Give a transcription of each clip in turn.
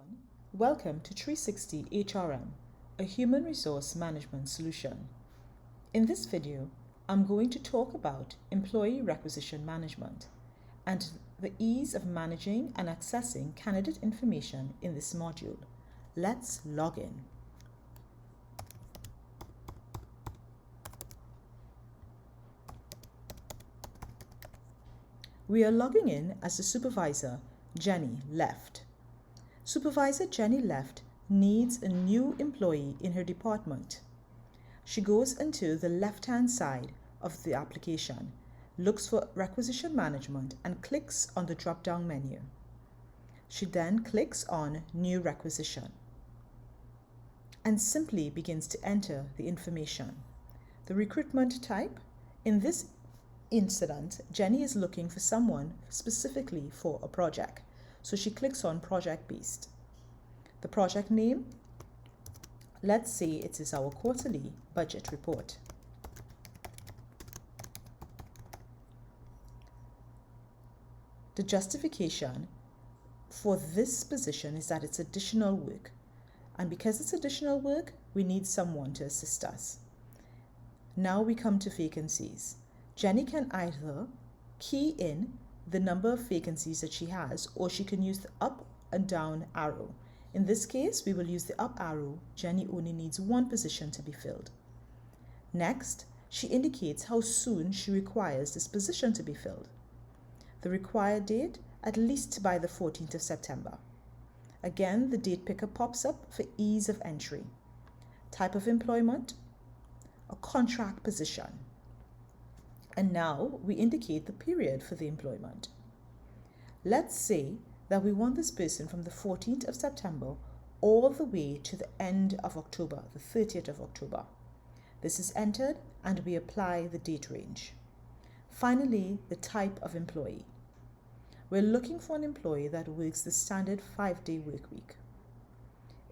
everyone. Welcome to 360 HRM, a human resource management solution. In this video, I'm going to talk about employee requisition management and the ease of managing and accessing candidate information in this module. Let's log in. We are logging in as the supervisor, Jenny Left. Supervisor Jenny Left needs a new employee in her department. She goes into the left-hand side of the application, looks for requisition management and clicks on the drop-down menu. She then clicks on New Requisition and simply begins to enter the information. The recruitment type. In this incident, Jenny is looking for someone specifically for a project. So she clicks on project based. The project name, let's say it is our quarterly budget report. The justification for this position is that it's additional work. And because it's additional work, we need someone to assist us. Now we come to vacancies. Jenny can either key in the number of vacancies that she has, or she can use the up and down arrow. In this case, we will use the up arrow. Jenny only needs one position to be filled. Next, she indicates how soon she requires this position to be filled. The required date, at least by the 14th of September. Again, the date picker pops up for ease of entry. Type of employment, a contract position. And now we indicate the period for the employment. Let's say that we want this person from the 14th of September all the way to the end of October, the 30th of October. This is entered and we apply the date range. Finally, the type of employee. We're looking for an employee that works the standard 5-day work week.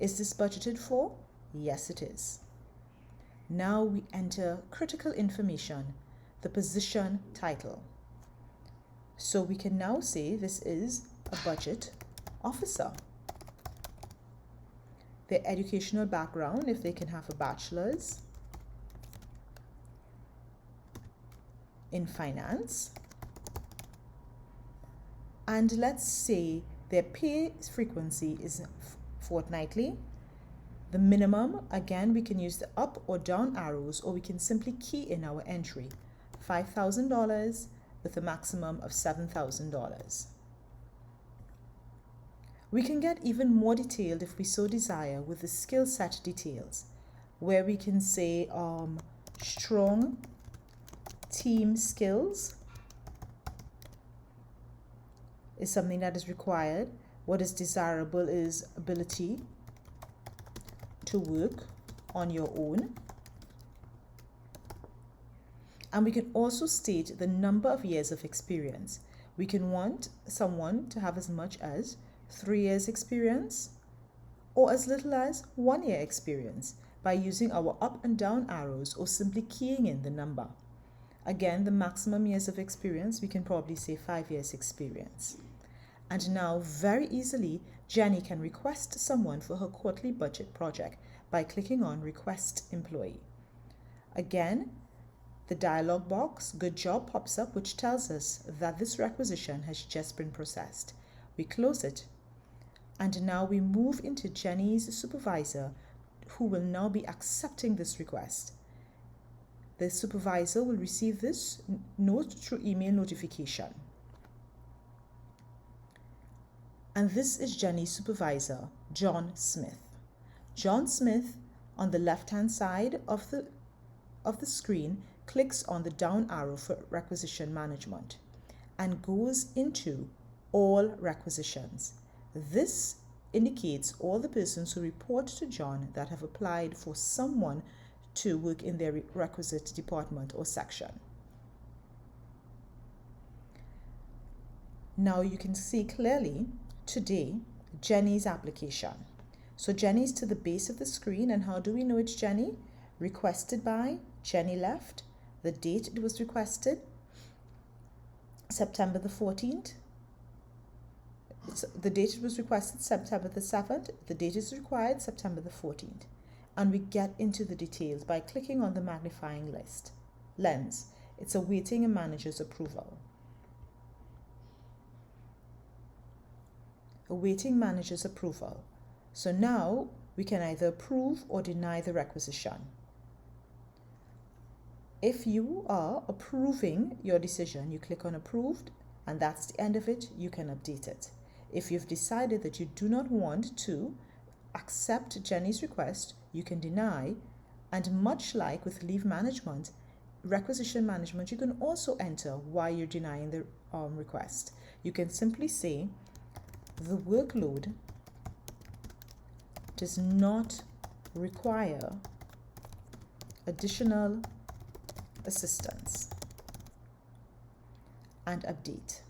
Is this budgeted for? Yes, it is. Now we enter critical information, the position title. So we can now say this is a budget officer. Their educational background, if they can have a bachelor's in finance. And let's say their pay frequency is fortnightly. The minimum, again, we can use the up or down arrows, or we can simply key in our entry. $5,000 with a maximum of $7,000. We can get even more detailed if we so desire with the skill set details, where we can say strong team skills is something that is required. What is desirable is ability to work on your own. And we can also state the number of years of experience. We can want someone to have as much as 3 years experience or as little as 1 year experience by using our up and down arrows or simply keying in the number. Again, the maximum years of experience, we can probably say 5 years experience. And now very easily, Jenny can request someone for her quarterly budget project by clicking on Request Employee. Again, the dialog box, Good Job, pops up, which tells us that this requisition has just been processed. We close it, and now we move into Jenny's supervisor, who will now be accepting this request. The supervisor will receive this note through email notification. And this is Jenny's supervisor, John Smith. John Smith, on the left-hand side of the screen, clicks on the down arrow for requisition management and goes into all requisitions. This indicates all the persons who report to John that have applied for someone to work in their requisite department or section. Now you can see clearly today Jenny's application. So Jenny's to the base of the screen, and how do we know it's Jenny? Requested by Jenny Left. The date it was requested, September the 14th. The date it was requested, September the 7th. The date is required, September the 14th. And we get into the details by clicking on the magnifying lens. It's awaiting a manager's approval. Awaiting manager's approval. So now we can either approve or deny the requisition. If you are approving your decision, you click on approved, and that's the end of it. You can update it. If you've decided that you do not want to accept Jenny's request, you can deny. And much like with leave management, requisition management, you can also enter why you're denying the request. You can simply say, the workload does not require additional assistance, and update.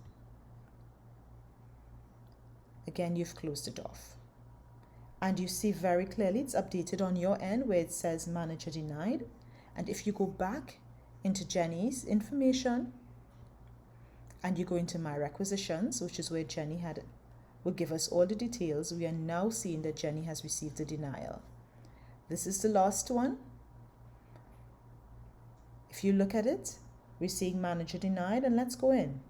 Again, you've closed it off. And you see very clearly it's updated on your end where it says manager denied. And if you go back into Jenny's information and you go into my requisitions, which is where Jenny will give us all the details, we are now seeing that Jenny has received a denial. This is the last one. If you look at it, we're seeing manager denied, and let's go in.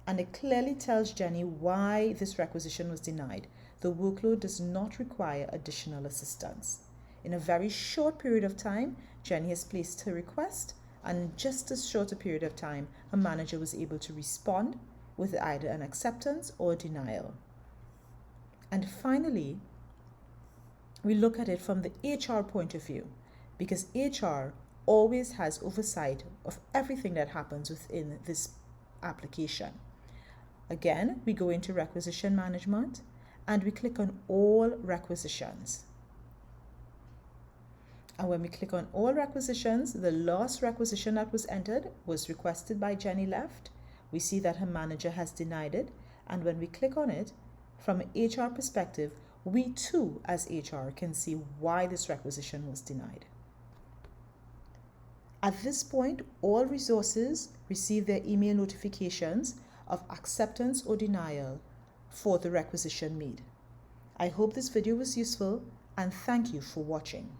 And it clearly tells Jenny why this requisition was denied. The workload does not require additional assistance. In a very short period of time, Jenny has placed her request, and in just as short a period of time, her manager was able to respond with either an acceptance or a denial. And finally, we look at it from the HR point of view, because HR always has oversight of everything that happens within this application. Again, we go into requisition management and we click on all requisitions. And when we click on all requisitions, the last requisition that was entered was requested by Jenny Left. We see that her manager has denied it. And when we click on it, from an HR perspective, we too as HR can see why this requisition was denied. At this point, all resources receive their email notifications of acceptance or denial for the requisition made. I hope this video was useful, and thank you for watching.